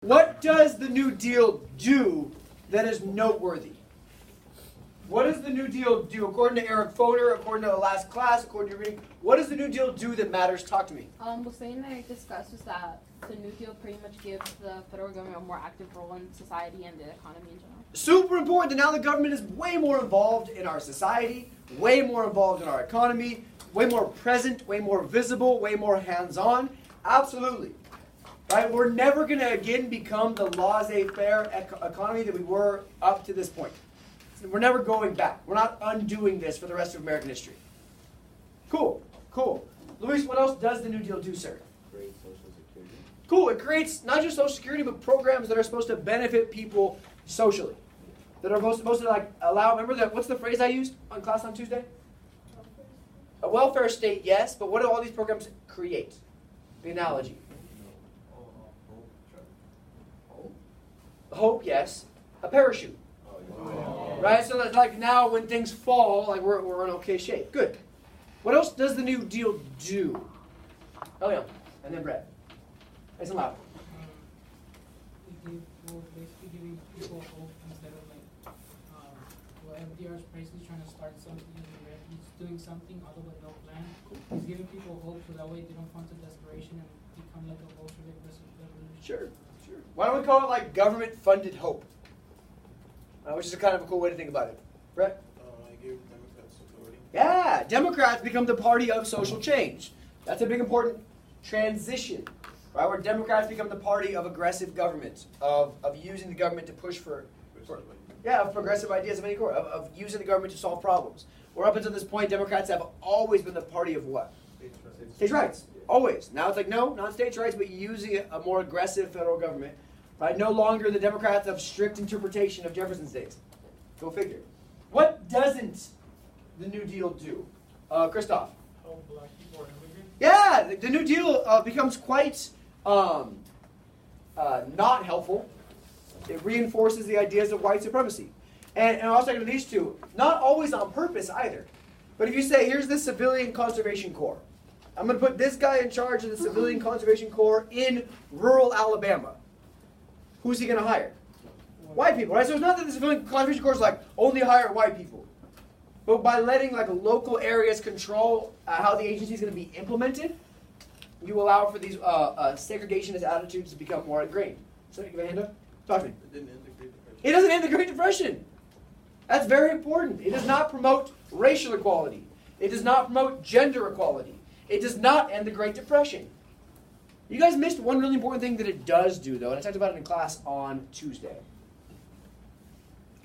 What does the New Deal do that is noteworthy? What does the New Deal do? According to Eric Foder, according to the last class, according to your reading, what does the New Deal do that matters? Talk to me. The thing that I discussed was that the New Deal pretty much gives the federal government a more active role in society and the economy in general. Super important that now the government is way more involved in our society, way more involved in our economy, way more present, way more visible, way more hands-on. Absolutely. Right? We're never going to again become the laissez-faire economy that we were up to this point. So we're never going back. We're not undoing this for the rest of American history. Cool. Cool. Luis, what else does the New Deal do, sir? Create Social Security. Cool. It creates not just Social Security, but programs that are supposed to benefit people socially. That are supposed to like allow, remember that, what's the phrase I used on class on Tuesday? A welfare state, yes, but what do all these programs create? The analogy. Hope, yes. A parachute. Right? So that like now when things fall, like we're in okay shape. Good. What else does the New Deal do? Oh yeah. And then Brett. Nice and loud. Basically giving people hope instead of like well, FDR's basically trying to start something. He's doing something although with no plan. He's giving people hope so that way they don't fall into desperation and become like a Bolshevik revolution. Sure. Sure. Why don't we call it like government-funded hope? Which is a kind of a cool way to think about it. Brett? I give Democrats authority. Yeah, Democrats become the party of social change. That's a big important transition, right? Where Democrats become the party of aggressive government, of using the government to push for of progressive ideas of any sort, of using the government to solve problems. Where up until this point, Democrats have always been the party of what? States' rights. Always. Now it's like, no, not states' rights, but using a more aggressive federal government. Right? No longer the Democrats of strict interpretation of Jefferson's days. Go figure. What doesn't the New Deal do? Christoph? Help black people or immigrants? Yeah, the New Deal becomes quite not helpful. It reinforces the ideas of white supremacy. And I was talking to these two, not always on purpose either. But if you say, here's the Civilian Conservation Corps. I'm going to put this guy in charge of the Civilian Conservation Corps in rural Alabama. Who's he going to hire? White people, right? So it's not that the Civilian Conservation Corps is like, only hire white people. But by letting like local areas control how the agency is going to be implemented, you allow for these segregationist attitudes to become more ingrained. So give a hand up. Talk to me. It didn't end the Great Depression. It doesn't end the Great Depression. That's very important. It does not promote racial equality. It does not promote gender equality. It does not end the Great Depression. You guys missed one really important thing that it does do, though, and I talked about it in class on Tuesday.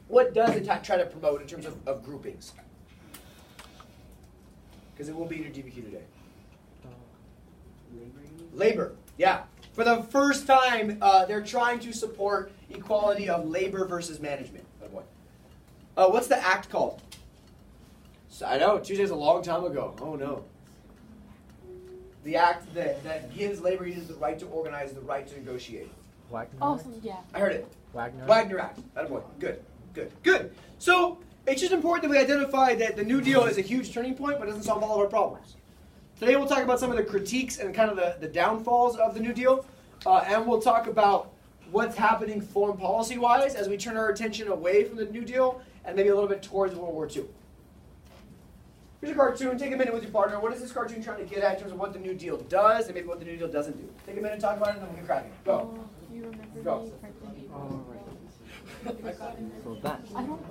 What does it try to promote in terms of groupings? Because it will be in your DBQ today. Labor, yeah. For the first time, they're trying to support equality of labor versus management. What's the act called? So, I know, Tuesday's a long time ago. Oh, no. The act that gives labor unions the right to organize, the right to negotiate. Wagner Oh, yeah. I heard it. Wagner Act. Attaboy. Good, good, good. So it's just important that we identify that the New Deal is a huge turning point, but doesn't solve all of our problems. Today we'll talk about some of the critiques and kind of the downfalls of the New Deal, and we'll talk about what's happening foreign policy-wise as we turn our attention away from the New Deal and maybe a little bit towards World War II. Here's a cartoon. Take a minute with your partner. What is this cartoon trying to get at in terms of what the New Deal does and maybe what the New Deal doesn't do? Take a minute, talk about it, and then we'll get cracking. Go. You remember Go. me correctly? So that I don't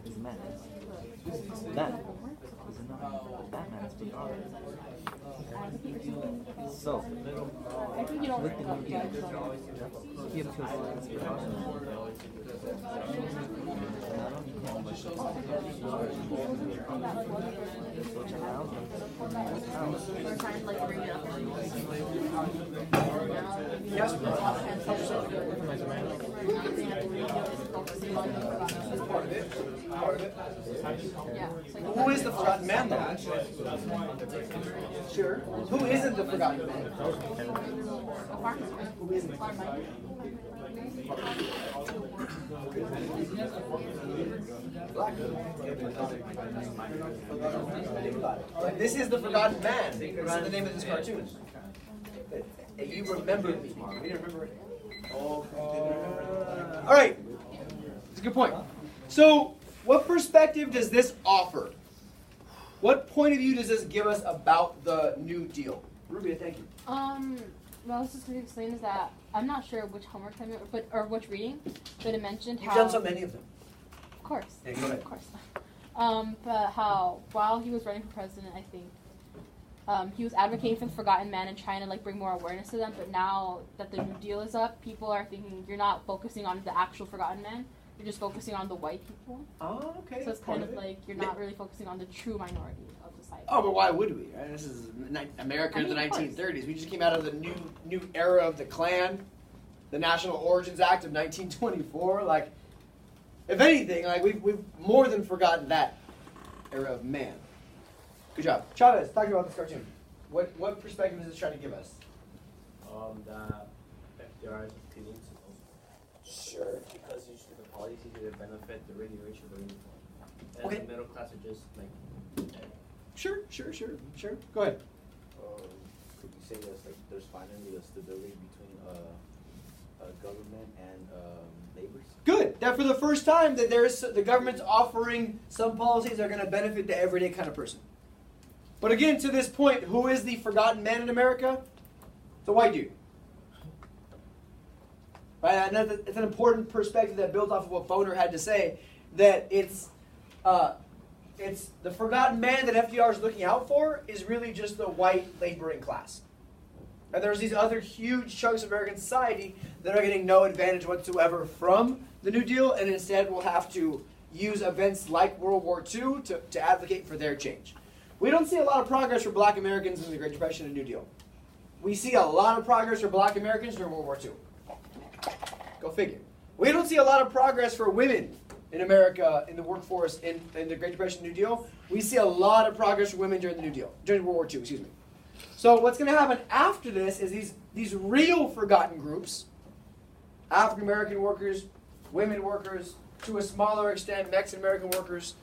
is man. That is enough. That man is big R. So I think you don't with the New Deal, you have to We're trying to like bring it up. Who is the forgotten man, though? Sure. Who isn't the forgotten man? Who isn't? This is the forgotten man. This is the name of this cartoon. You remember me. We didn't remember it. All right. That's a good point. So, what perspective does this offer? What point of view does this give us about the New Deal? Rubia, thank you. What I was just going to explain is that I'm not sure which homework time or which reading, but it mentioned You've how. done so many of them. Of course. Yeah, go ahead. Of course. But how while he was running for president, I think he was advocating for the forgotten man and trying to like bring more awareness to them. But now that the New Deal is up, people are thinking you're not focusing on the actual forgotten man. You're just focusing on the white people. Oh, okay. So it's kind of like you're not really focusing on the true minority of society. Oh, but why would we? Right? This is America in the of course. 1930s. We just came out of the new era of the Klan, the National Origins Act of 1924. Like, if anything, like we've more than forgotten that era of man. Good job, Chavez. Talk about this cartoon. What perspective is this trying to give us? That FDR is appealing to most. Sure. Because usually the policies that benefit the really rich or the really poor. And Okay. the middle class are just like. Sure. Go ahead. Could you say there's finally a stability between government and labors? Good. That for the first time that the government's offering some policies that are going to benefit the everyday kind of person. But again, to this point, who is the forgotten man in America? The white dude. Right? And it's an important perspective that builds off of what Boner had to say, that it's the forgotten man that FDR is looking out for is really just the white laboring class. And there's these other huge chunks of American society that are getting no advantage whatsoever from the New Deal, and instead will have to use events like World War II to advocate for their change. We don't see a lot of progress for black Americans in the Great Depression and New Deal. We see a lot of progress for black Americans during World War II. Go figure. We don't see a lot of progress for women in America in the workforce in the Great Depression and New Deal. We see a lot of progress for women during the New Deal, during World War II, excuse me. So what's going to happen after this is these real forgotten groups, African American workers, women workers, to a smaller extent Mexican American workers,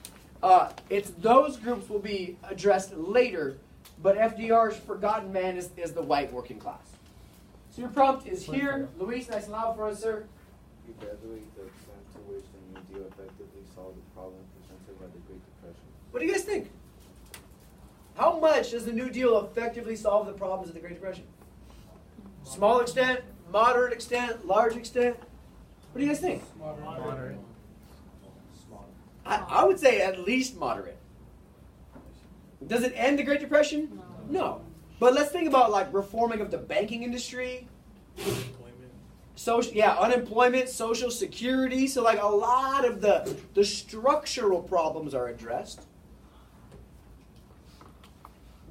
it's those groups will be addressed later, but FDR's forgotten man is the white working class. So your prompt is here. Luis, nice and loud for us, sir. Evaluate the extent to which the New Deal effectively solved the problem presented by the Great Depression. What do you guys think? How much does the New Deal effectively solve the problems of the Great Depression? Small extent, moderate extent, large extent? What do you guys think? Moderate. I would say at least moderate. Does it end the Great Depression? No. But let's think about like reforming of the banking industry. Unemployment, social security. So like a lot of the structural problems are addressed.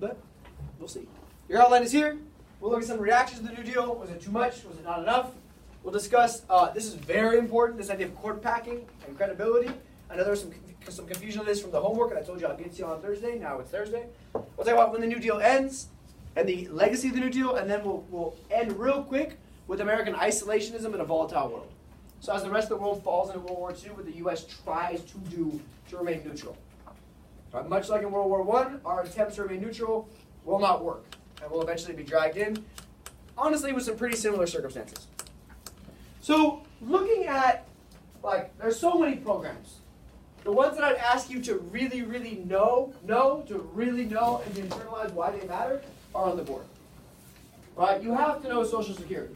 But we'll see. Your outline is here. We'll look at some reactions to the New Deal. Was it too much? Was it not enough? We'll discuss, this is very important, this idea of court packing and credibility. I know there was some confusion on this from the homework, and I told you I'll get to you on Thursday. Now it's Thursday. We'll talk about when the New Deal ends and the legacy of the New Deal, and then we'll end real quick with American isolationism in a volatile world. So as the rest of the world falls into World War II, what the U.S. tries to do to remain neutral. Right? Much like in World War I, our attempts to remain neutral will not work, and will eventually be dragged in, honestly, with some pretty similar circumstances. So looking at, there's so many programs. The ones that I'd ask you to really, really know, and to internalize why they matter are on the board. Right? You have to know Social Security.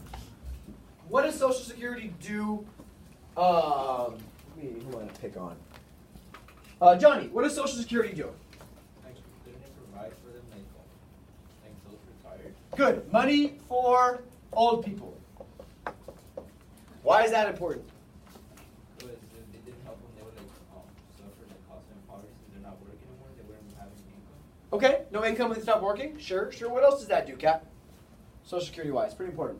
What does Social Security do? Who am I going to pick on? Johnny, what does Social Security do? Didn't it provide for them like those retired? Good. Money for old people. Why is that important? Because they didn't help them, they would suffer the cost of poverty since they're not working anymore, they wouldn't have any income. Okay, no income when they stop working? Sure. What else does that do, Kat? Social Security wise, pretty important.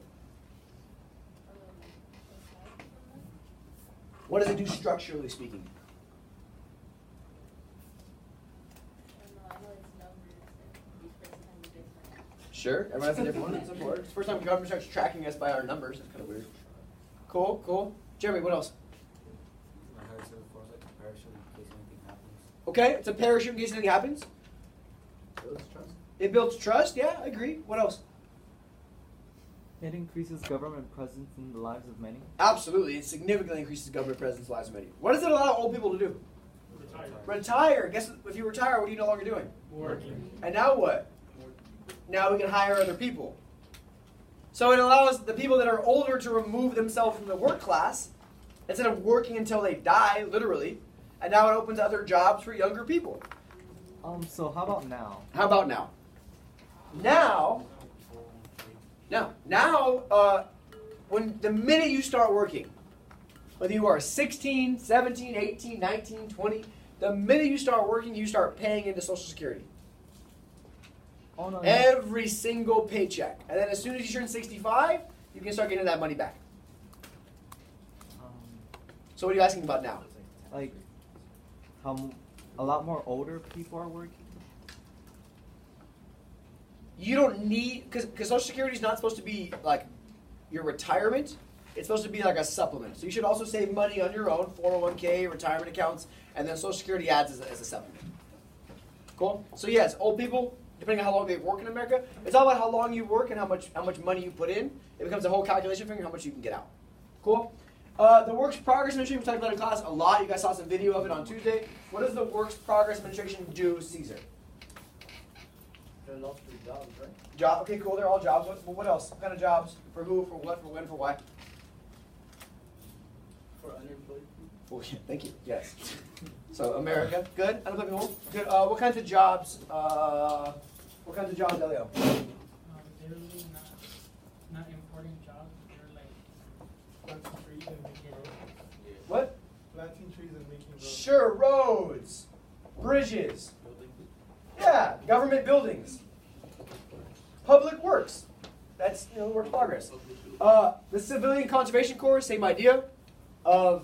What does it do structurally speaking? Sure, everyone has a different one. It's important. It's the first time the government starts tracking us by our numbers. It's kind of weird. Cool. Jeremy, what else? Okay, it's a parachute in case anything happens. Builds trust. It builds trust. Yeah, I agree. What else? It increases government presence in the lives of many. Absolutely, it significantly increases government presence in the lives of many. What does it allow old people to do? Retire. Guess if you retire, what are you no longer doing? Working. And now what? Now we can hire other people. So it allows the people that are older to remove themselves from the work class instead of working until they die, literally. And now it opens other jobs for younger people. So how about now? How about now? Now, when the minute you start working, whether you are 16, 17, 18, 19, 20, the minute you start working, you start paying into Social Security. Oh, no, Every single paycheck. And then as soon as you turn 65, you can start getting that money back. So what are you asking about now? Like, how a lot more older people are working? You don't need, because Social Security is not supposed to be like your retirement. It's supposed to be like a supplement. So you should also save money on your own, 401k, retirement accounts, and then Social Security adds as a supplement. Cool? So yes, old people, depending on how long they work in America, it's all about how long you work and how much money you put in. It becomes a whole calculation figure how much you can get out. Cool? The Works Progress Administration, we talked about in class a lot. You guys saw some video of it on Tuesday. What does the Works Progress Administration do, Caesar? They're lost their jobs, right? Job. Okay, cool. They're all jobs. What else? What kind of jobs? For who? For what? For when? For why? For unemployed people. Oh, yeah, thank you. Yes. So America, good. Unemployed people, good. What kinds of jobs? What kinds of jobs, Elio? They're really not important jobs. They're like planting trees and making roads. What? Planting trees and making roads. Sure, roads, bridges. Yeah, government buildings, public works. That's work in progress. The Civilian Conservation Corps, same idea, of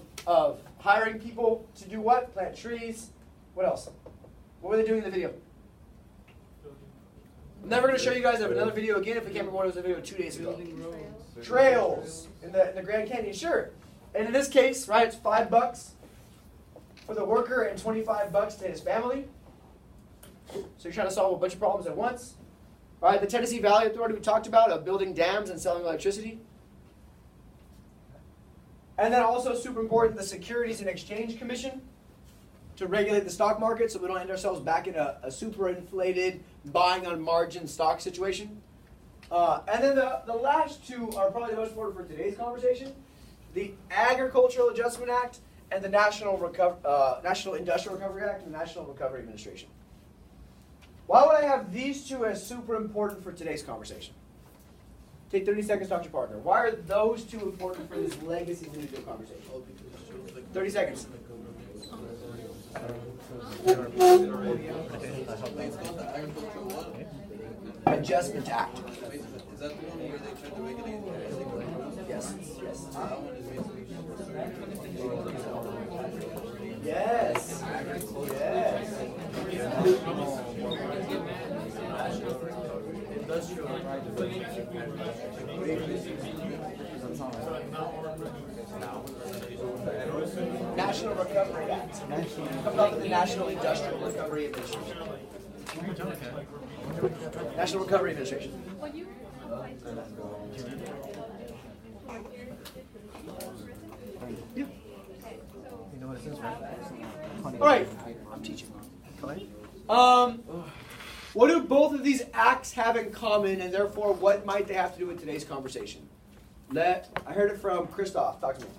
hiring people to do what? Plant trees. What else? What were they doing in the video? I'm never going to show you guys another video again if we can't remember what it was a video 2 days ago. Trails in the Grand Canyon, sure. And in this case, right, it's $5 for the worker and $25 to his family. So you're trying to solve a bunch of problems at once. All right, the Tennessee Valley Authority we talked about, of building dams and selling electricity. And then also super important, the Securities and Exchange Commission to regulate the stock market so we don't end ourselves back in a super inflated buying on margin stock situation. And then the last two are probably the most important for today's conversation. The Agricultural Adjustment Act and the National Industrial Recovery Act and the National Recovery Administration. Why would I have these two as super important for today's conversation? Take 30 seconds to talk to your partner. Why are those two important for this legacy video conversation? 30 seconds. Adjustment Act. Is that the one where they tried to regulate Yes. Yes. National Recovery Act. Comes up with the National Industrial Recovery Administration. National Recovery Administration. You know what it says, right? All right, I'm teaching. What do both of these acts have in common, and therefore what might they have to do with today's conversation? I heard it from Christoph. Talk to me.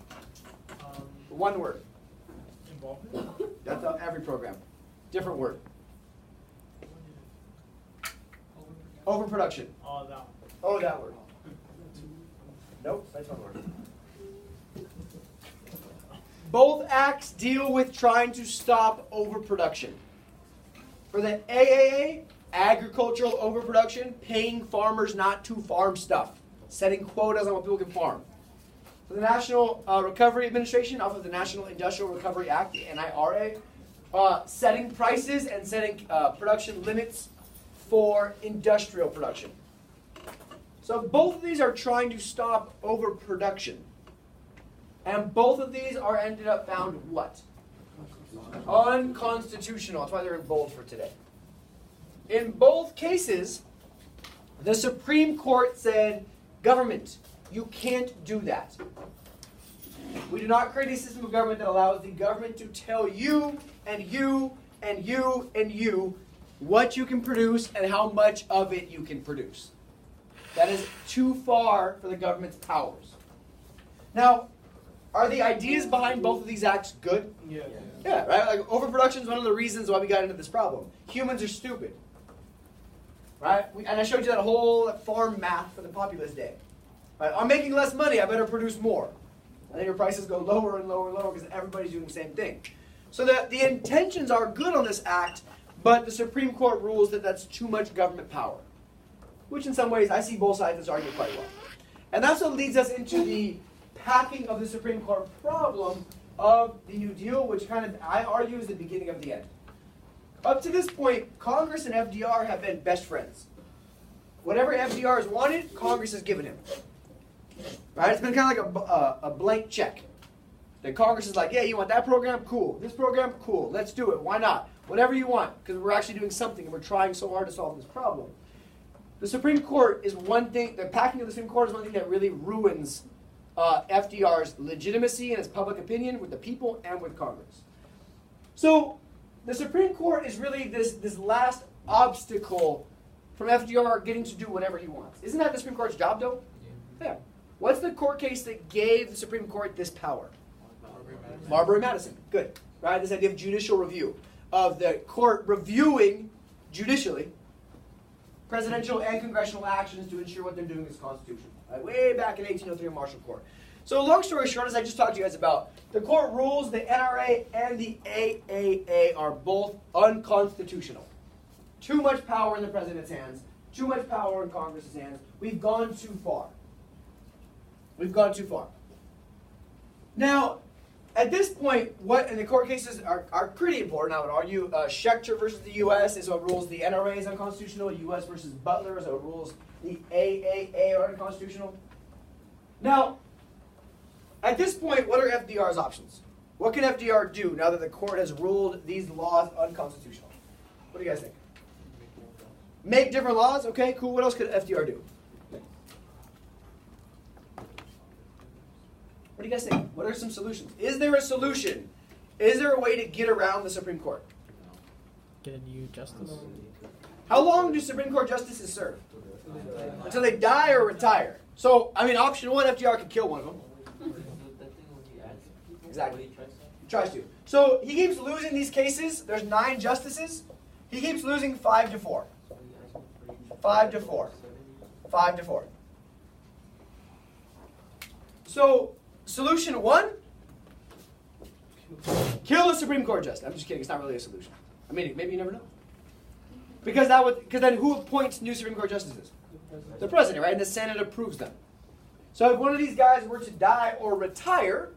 One word. Involvement? That's on every program. Different word. Overproduction. Oh, that one. Oh, that word. Nope, that's one word. Both acts deal with trying to stop overproduction. For the AAA, agricultural overproduction, paying farmers not to farm stuff, setting quotas on what people can farm. For the National Recovery Administration, off of the National Industrial Recovery Act, the NIRA, setting prices and setting production limits for industrial production. So both of these are trying to stop overproduction. And both of these are ended up found what? Unconstitutional. That's why they're in bold for today. In both cases, the Supreme Court said Government, you can't do that. We do not create a system of government that allows the government to tell you and you and you and you what you can produce and how much of it you can produce. That is too far for the government's powers. Now, are the ideas behind both of these acts good? Yeah. Yeah, right? Like overproduction is one of the reasons why we got into this problem. Humans are stupid. Right? And I showed you that whole farm math for the populist day. Right? I'm making less money, I better produce more. And then your prices go lower and lower and lower because everybody's doing the same thing. So the intentions are good on this act, but the Supreme Court rules that that's too much government power. Which in some ways, I see both sides argue quite well. And that's what leads us into the packing of the Supreme Court problem of the New Deal, which kind of, I argue, is the beginning of the end. Up to this point, Congress and FDR have been best friends. Whatever FDR has wanted, Congress has given him. Right? It's been kind of like a blank check. The Congress is like, yeah, you want that program? Cool. This program? Cool. Let's do it. Why not? Whatever you want, because we're actually doing something and we're trying so hard to solve this problem. The Supreme Court is one thing, the packing of the Supreme Court is one thing that really ruins FDR's legitimacy and his public opinion with the people and with Congress. So the Supreme Court is really this last obstacle from FDR getting to do whatever he wants. Isn't that the Supreme Court's job, though? Yeah. What's the court case that gave the Supreme Court this power? Marbury-Madison. Good. Right? This idea of judicial review, of the court reviewing judicially presidential and congressional actions to ensure what they're doing is constitutional. Right? Way back in 1803 in Marshall Court. So long story short, as I just talked to you guys about, the court rules the NRA and the AAA are both unconstitutional. Too much power in the president's hands, too much power in Congress's hands. We've gone too far. We've gone too far. Now, at this point, and the court cases are pretty important, I would argue. Schechter versus the U.S. is what rules the NRA is unconstitutional. U.S. versus Butler is what rules the AAA are unconstitutional. Now, at this point, what are FDR's options? What can FDR do now that the court has ruled these laws unconstitutional? What do you guys think? Make different laws? Okay, cool. What else could FDR do? What do you guys think? What are some solutions? Is there a solution? Is there a way to get around the Supreme Court? Get a new justice. How long do Supreme Court justices serve? Until they die or retire. So, I mean, option one, FDR could kill one of them. Exactly. He tries to. So, he keeps losing these cases. There's 9 justices. He keeps losing 5-4. 5-4. 5-4. So, solution 1, kill the Supreme Court justice. I'm just kidding. It's not really a solution. I mean, maybe you never know. Because then who appoints new Supreme Court justices? The president, right? And the Senate approves them. So if one of these guys were to die or retire,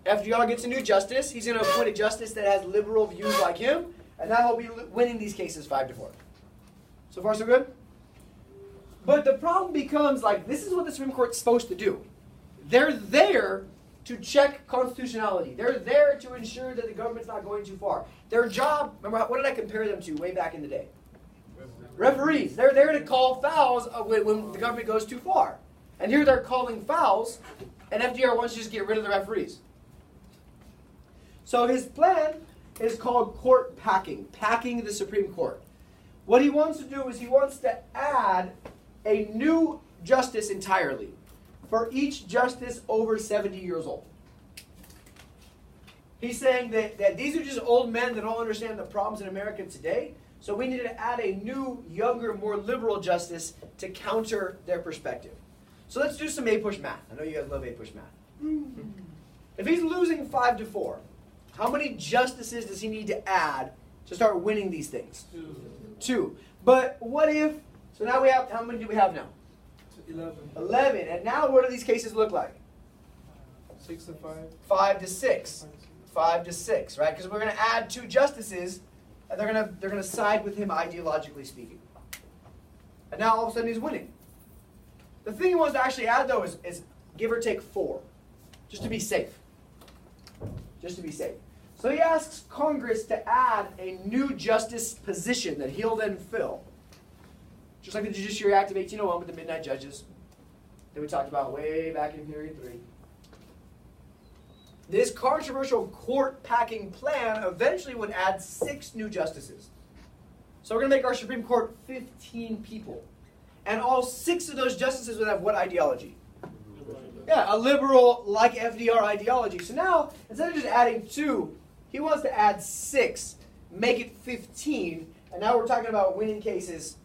FDR gets a new justice. He's going to appoint a justice that has liberal views like him, and now he'll be winning these cases 5-4. So far, so good? But the problem becomes, like, this is what the Supreme Court's supposed to do. They're there to check constitutionality. They're there to ensure that the government's not going too far. Their job, remember, what did I compare them to way back in the day? Referees. They're there to call fouls when the government goes too far. And here they're calling fouls, and FDR wants to just get rid of the referees. So his plan is called court packing the Supreme Court. What he wants to do is he wants to add a new justice entirely for each justice over 70 years old. He's saying that these are just old men that don't understand the problems in America today, so we need to add a new, younger, more liberal justice to counter their perspective. So let's do some A-push math. I know you guys love A-push math. If he's losing 5-4, how many justices does he need to add to start winning these things? 2. But what if, so now we have, how many do we have now? 11. And now what do these cases look like? 6-5. 5-6. 5-6, right? Because we're going to add 2 justices, and they're going to side with him ideologically speaking. And now all of a sudden he's winning. The thing he wants to actually add, though, is give or take 4, just to be safe. Just to be safe. So he asks Congress to add a new justice position that he'll then fill. Just like the Judiciary Act of 1801 with the midnight judges. that we talked about way back in period 3. This controversial court-packing plan eventually would add 6 new justices. So we're going to make our Supreme Court 15 people. And all 6 of those justices would have what ideology? Yeah, a liberal, like FDR ideology. So now, instead of just adding 2, he wants to add 6, make it 15, and now we're talking about winning cases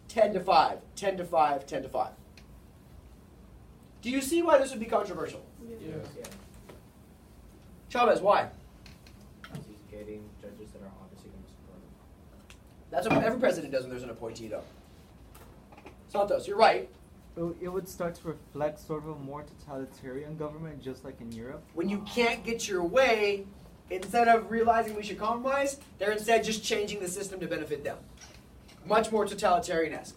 10 to 5, 10 to 5, 10 to 5. Do you see why this would be controversial? Yeah. Chavez, why? He's getting judges that are obviously going to support him. That's what every president does when there's an appointee, though. Santos, you're right. It would start to reflect sort of a more totalitarian government, just like in Europe. When you can't get your way, instead of realizing we should compromise, they're instead just changing the system to benefit them. Much more totalitarian-esque.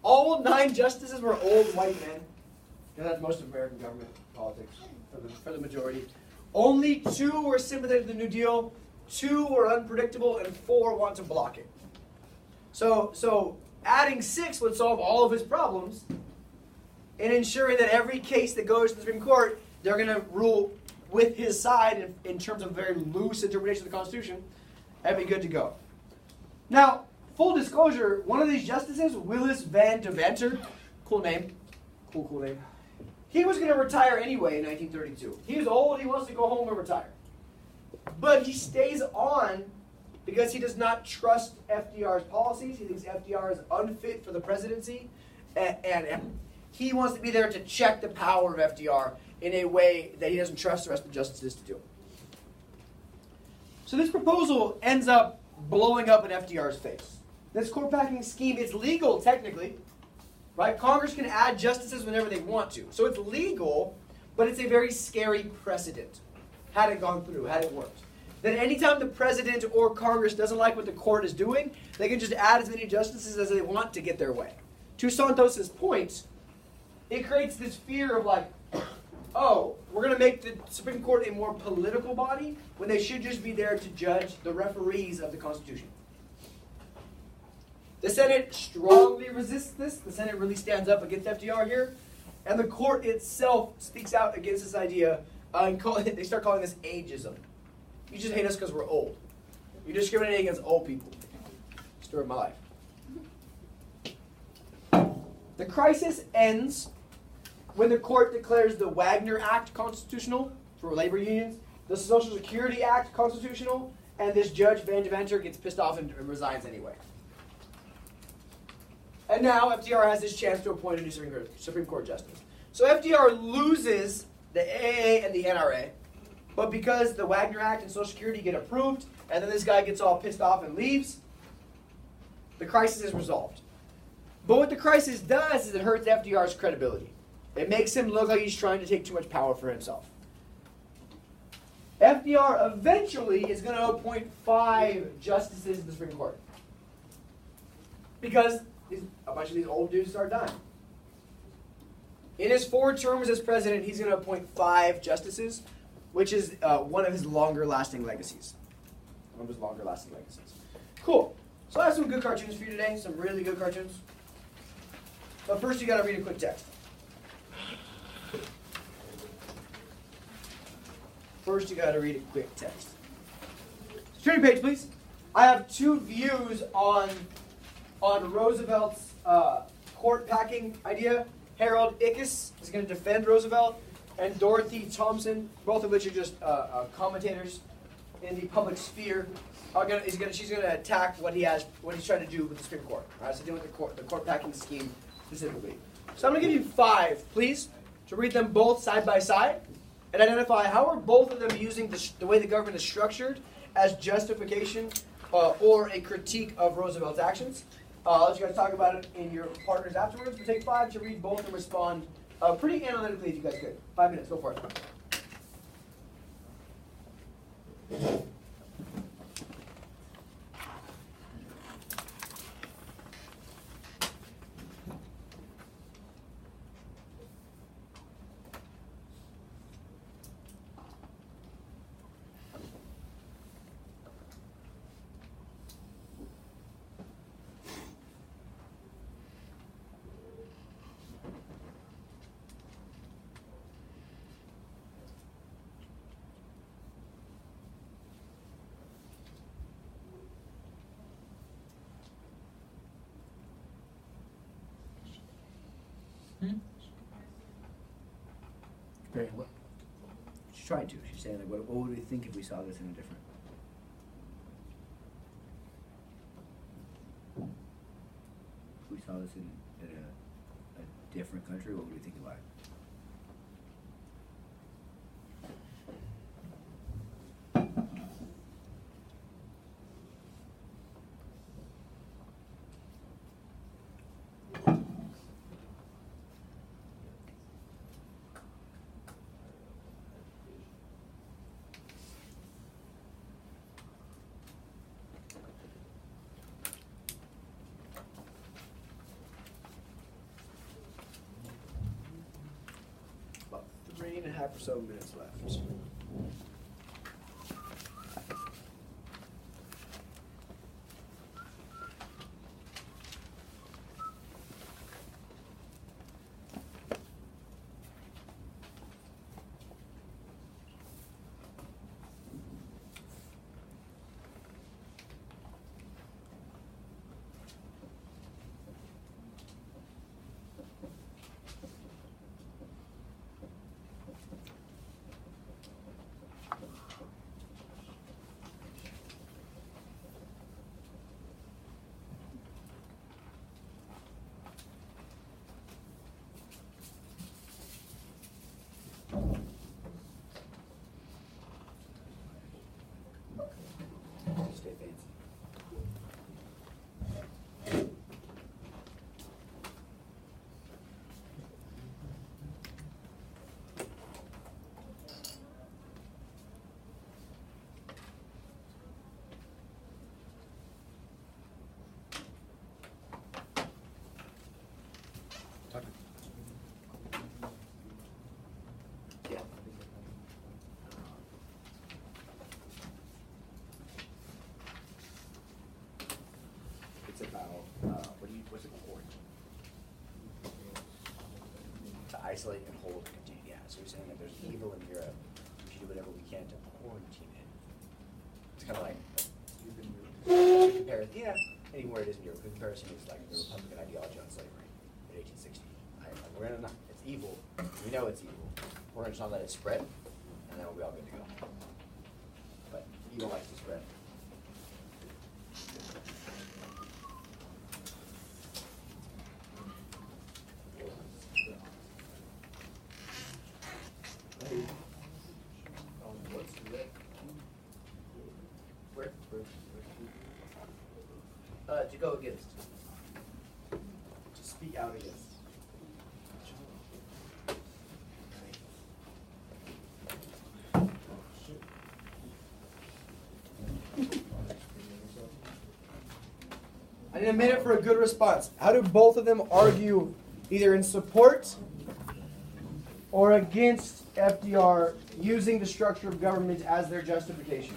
All 9 justices were old white men. And that's most of American government politics, for the majority. Only 2 were sympathetic to the New Deal, 2 were unpredictable, and 4 want to block it. So adding 6 would solve all of his problems in ensuring that every case that goes to the Supreme Court, they're going to rule with his side in terms of very loose interpretation of the Constitution. That'd be good to go. Now, full disclosure, one of these justices, Willis Van Deventer, cool name, cool name, he was going to retire anyway in 1932. He's old, he wants to go home and retire. But he stays on because he does not trust FDR's policies. He thinks FDR is unfit for the presidency. And he wants to be there to check the power of FDR in a way that he doesn't trust the rest of the justices to do. So this proposal ends up blowing up in FDR's face. This court packing scheme is legal technically, right? Congress can add justices whenever they want to. So it's legal, but it's a very scary precedent. Had it gone through, had it worked. That anytime the president or Congress doesn't like what the court is doing, they can just add as many justices as they want to get their way. To Santos's point, it creates this fear of like, oh, we're going to make the Supreme Court a more political body when they should just be there to judge the referees of the Constitution. The Senate strongly resists this. The Senate really stands up against FDR here. And the court itself speaks out against this idea. They start calling this ageism. You just hate us because we're old. You're discriminating against old people. Story of my life. The crisis ends when the court declares the Wagner Act constitutional for labor unions, the Social Security Act constitutional, and this Judge Van Deventer gets pissed off and resigns anyway. And now FDR has his chance to appoint a new Supreme Court justice. So FDR loses the AA and the NRA, but because the Wagner Act and Social Security get approved, and then this guy gets all pissed off and leaves, the crisis is resolved. But what the crisis does is it hurts FDR's credibility. It makes him look like he's trying to take too much power for himself. FDR eventually is going to appoint 5 justices to the Supreme Court. Because a bunch of these old dudes start dying. In his 4 terms as president, he's going to appoint 5 justices, which is one of his longer-lasting legacies. One of his longer-lasting legacies. Cool. So I have some good cartoons for you today, some really good cartoons. But first you got to read a quick text. First you got to read a quick text. So turn your page, please. I have 2 views on Roosevelt's court packing idea. Harold Ickes is going to defend Roosevelt, and Dorothy Thompson, both of which are just commentators in the public sphere, she's going to attack what he's trying to do with the Supreme Court. All right, so dealing with the court packing scheme specifically. So I'm going to give you 5, please, to read them both side by side and identify how are both of them using the way the government is structured as justification or a critique of Roosevelt's actions. I'll let you guys talk about it in your partners afterwards. But take 5 to read both and respond pretty analytically if you guys could. 5 minutes, go for it. Great. What? She's trying to. She's saying, like, what would we think if we saw this in a different? If we saw this in a different country, what would we think about it? About 3.5 or so minutes left. Stay fancy. Yeah. It's about what's it called? To isolate and hold and contain. Yeah. So you're saying that there's evil in Europe. We should do whatever we can to quarantine it. It's kind of like compare. Yeah. Anywhere it is in Europe. The comparison is like the Republican ideology on slavery in 1860. We're gonna not. It's evil. We know it's evil. We're gonna just not let it spread, and then we'll be all good to go. But evil likes to spread. Where? To go against. To speak out against. I need a minute for a good response. How do both of them argue either in support or against FDR using the structure of government as their justification?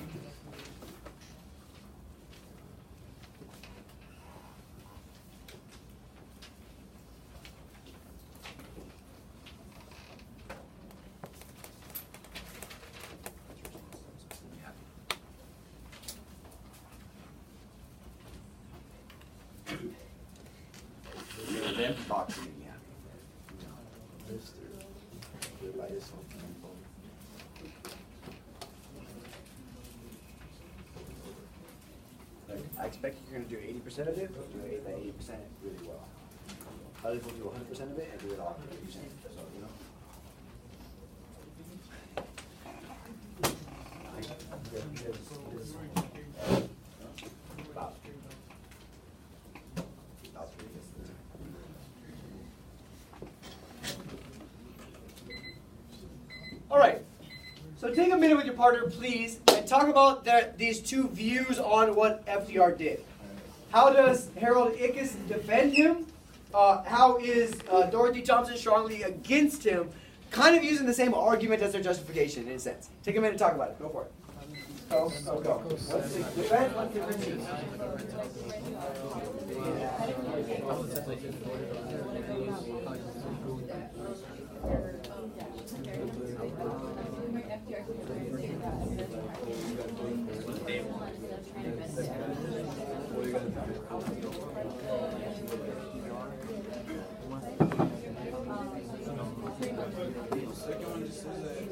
I expect you're going to do 80% of it, but do 80% really well. Other people do 100% of it and do it all 80%. So, you know. All right. So take a minute with your partner, please, and talk about these two views on what FDR did. How does Harold Ickes defend him? How is Dorothy Thompson strongly against him? Kind of using the same argument as their justification, in a sense. Take a minute to talk about it. Go for it. Go. What's the defense? What's the critique? second one just says that he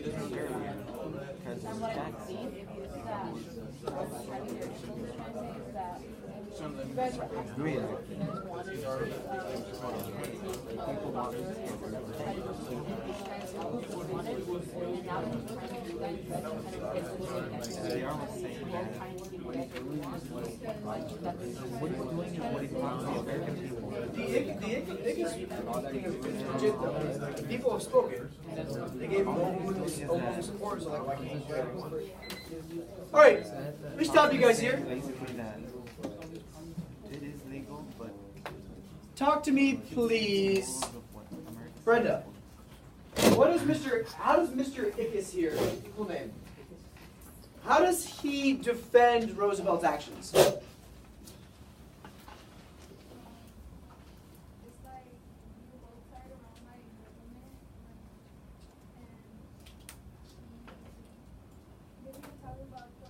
doesn't care. Because And it's what I'm tax. seeing is that Some of you them- guys were asking Agree. you guys wanted People want it. and now that he's trying to do that, you guys are kind of They are saying that trying to give you guys what you want. what he's doing is what he wants the American people. The biggest thing is legit though. The people have spoken. They gave him open support, so like, why can't he do whatever he wants? All right, let me stop you guys here. Basically that it is legal, but Talk to me, please. Brenda, how does Mr. Ickes here, full name, how does he defend Roosevelt's actions? It's like you both side around like government and maybe you talk about the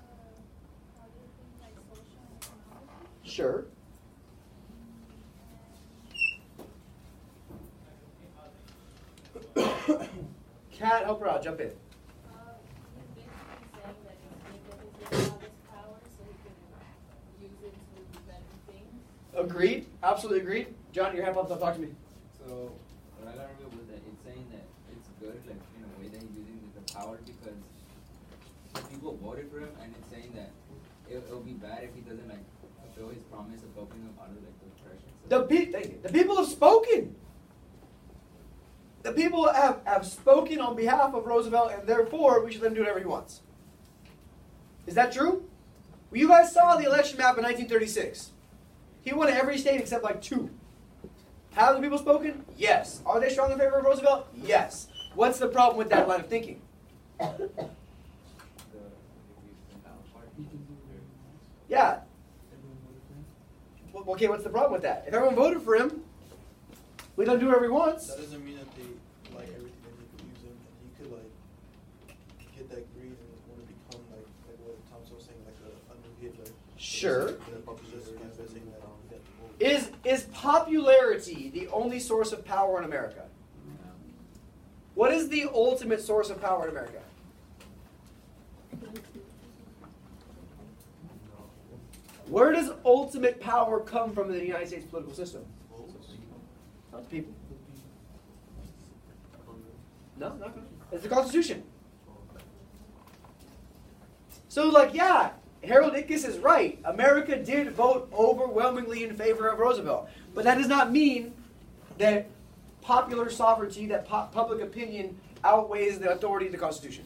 other things like social and economic. Sure. Kat, help her out, jump in. He's basically saying that he's given his power so he can use it to do better things. Agreed, absolutely agreed. John, your hand popped up, talk to me. So what I got real was that it's saying that it's good, like in a way that he's using the power because the people voted for him, and it's saying that it'll be bad if he doesn't like fulfill his promise of helping them out of like the depression. So Thank you. The people have spoken. The people have spoken on behalf of Roosevelt, and therefore we should let him do whatever he wants. Is that true? Well, you guys saw the election map in 1936. He won every state except like 2. Have the people spoken? Yes. Are they strong in favor of Roosevelt? Yes. What's the problem with that line of thinking? Yeah. Well, okay, what's the problem with that? If everyone voted for him, we let him do whatever he wants. That doesn't mean that they like everything that he could use him, and he could like get that greed and want to become like what Thompson was saying, like a new Hitler. Sure. Just kind of saying that he got the vote. Is popularity the only source of power in America? What is the ultimate source of power in America? Where does ultimate power come from in the United States political system? Not the people. No, not gonna. It's the Constitution. So, like, yeah, Harold Ickes is right. America did vote overwhelmingly in favor of Roosevelt. But that does not mean that popular sovereignty, that public opinion outweighs the authority of the Constitution.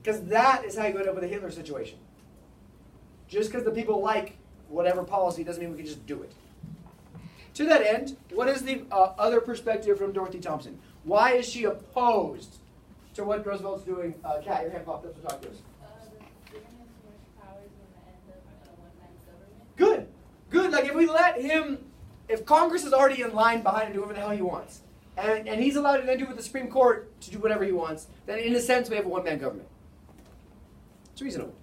Because that is how you end up with a Hitler situation. Just because the people like whatever policy doesn't mean we can just do it. To that end, what is the other perspective from Dorothy Thompson? Why is she opposed to what Roosevelt's doing? Kat, your hand popped up to talk to us. Giving him too much power is going to end up in a one-man government. Good. Good. Like if we let him, if Congress is already in line behind him to do whatever the hell he wants, and he's allowed to then do with the Supreme Court to do whatever he wants, then in a sense we have a one-man government. It's reasonable.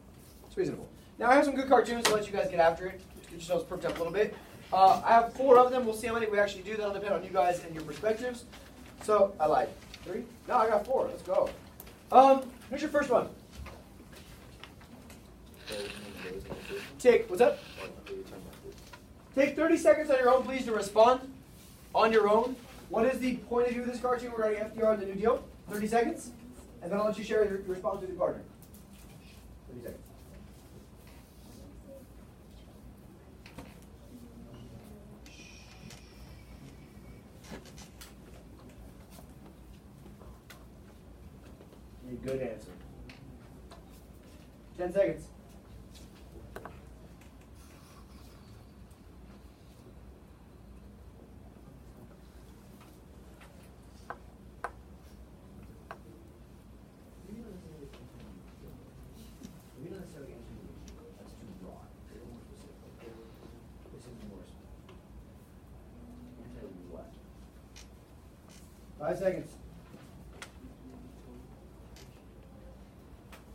It's reasonable. Now I have some good cartoons to let you guys get after it. Get yourselves perked up a little bit. I have 4 of them. We'll see how many we actually do. That'll depend on you guys and your perspectives. So, I lied. 3? No, I got 4. Let's go. Here's your first one. Take, what's up? Take 30 seconds on your own, please, to respond on your own. What is the point of view of this cartoon regarding FDR and the New Deal? 30 seconds. And then I'll let you share your response with your partner. 30 seconds. Good answer. 10 seconds. We don't necessarily answer that's too broad. They're more specific. This is more specific. Answer what? 5 seconds.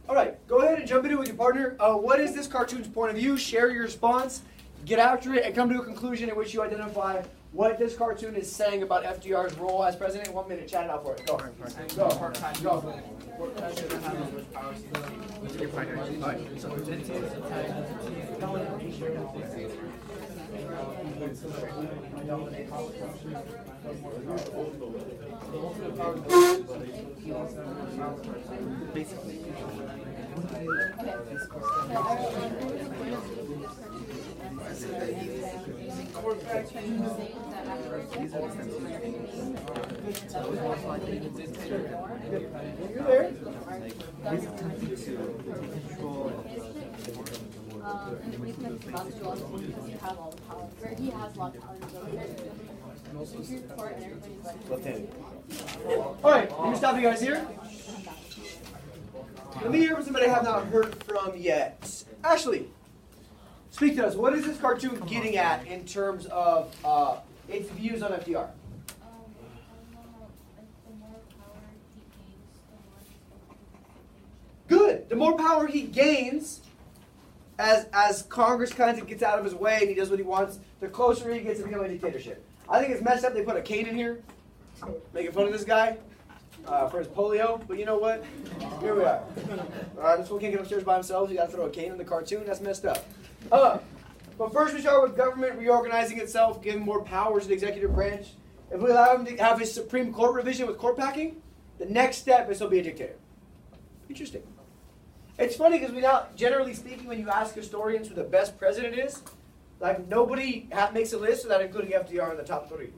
All right, go ahead and jump into it with your partner. What is this cartoon's point of view? Share your response, get after it, and come to a conclusion in which you identify what this cartoon is saying about FDR's role as president. 1 minute, chat it out for it. Go. Go. Go. Your partner. Alright, so basically. You're there. And he's meant to bounce to all the things because he has all the power. Or he has a lot of power. Supreme Court and everybody's like. Left-handed. All right, let me stop you guys here. Let me hear from somebody I have not heard from yet. Ashley, speak to us. What is this cartoon getting at in terms of its views on FDR? Good. The more power he gains, as Congress kind of gets out of his way and he does what he wants, the closer he gets to becoming a dictatorship. I think it's messed up they put a cane in here, making fun of this guy for his polio, but you know what? Here we are. This fool can't get upstairs by himself, so you gotta throw a cane in the cartoon, that's messed up. But first we start with government reorganizing itself, giving more powers to the executive branch. If we allow him to have his Supreme Court revision with court packing, the next step is he'll be a dictator. Interesting. It's funny because we now, generally speaking, when you ask historians who the best president is, like nobody makes a list without including FDR in the top 3.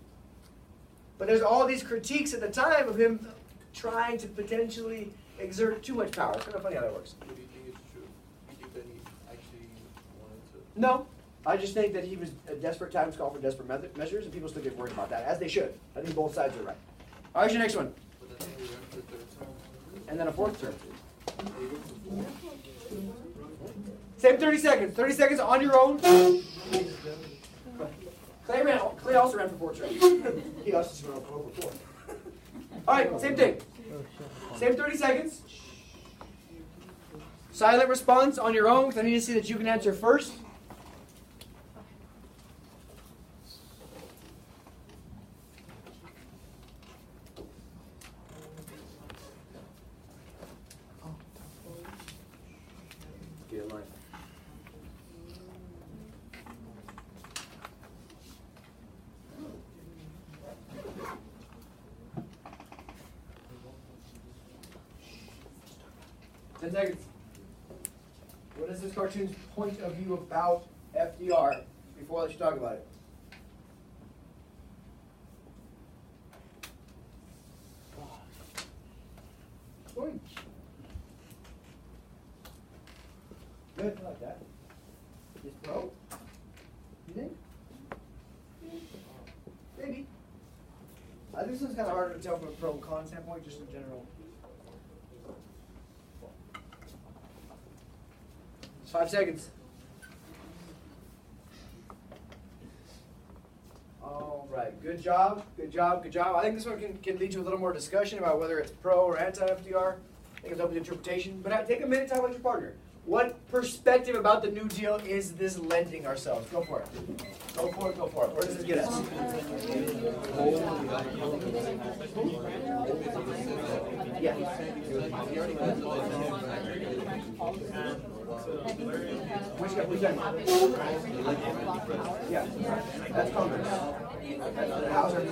But there's all these critiques at the time of him trying to potentially exert too much power. It's kind of funny how that works. What do you think is true? Do you think that he actually wanted to? No. I just think that he was at desperate times called for desperate measures, and people still get worried about that, as they should. I think both sides are right. All right, your next one. But then he ran for a 3rd term. And then a 4th term. Same 30 seconds. 30 seconds on your own. Clay also ran for 4 terms. He also just ran for over 4. All right, same thing. Same 30 seconds. Silent response on your own, because I need to see that you can answer first. Get in line. Ten seconds. What is this cartoon's point of view about FDR before I let you talk about it? Good, I like that. Is pro? You think? Maybe. I think this one's kind of harder to tell from a pro and con standpoint, just in general. It's 5 seconds. All right, good job, good job, good job. I think this one can lead to a little more discussion about whether it's pro or anti-FDR. I think it's open to interpretation. But take a minute to talk about your partner. What perspective about the New Deal is this lending ourselves? Go for it. Go for it, go for it. Where does this get us? Yeah. Which guy? Yeah. That's Congress. The House are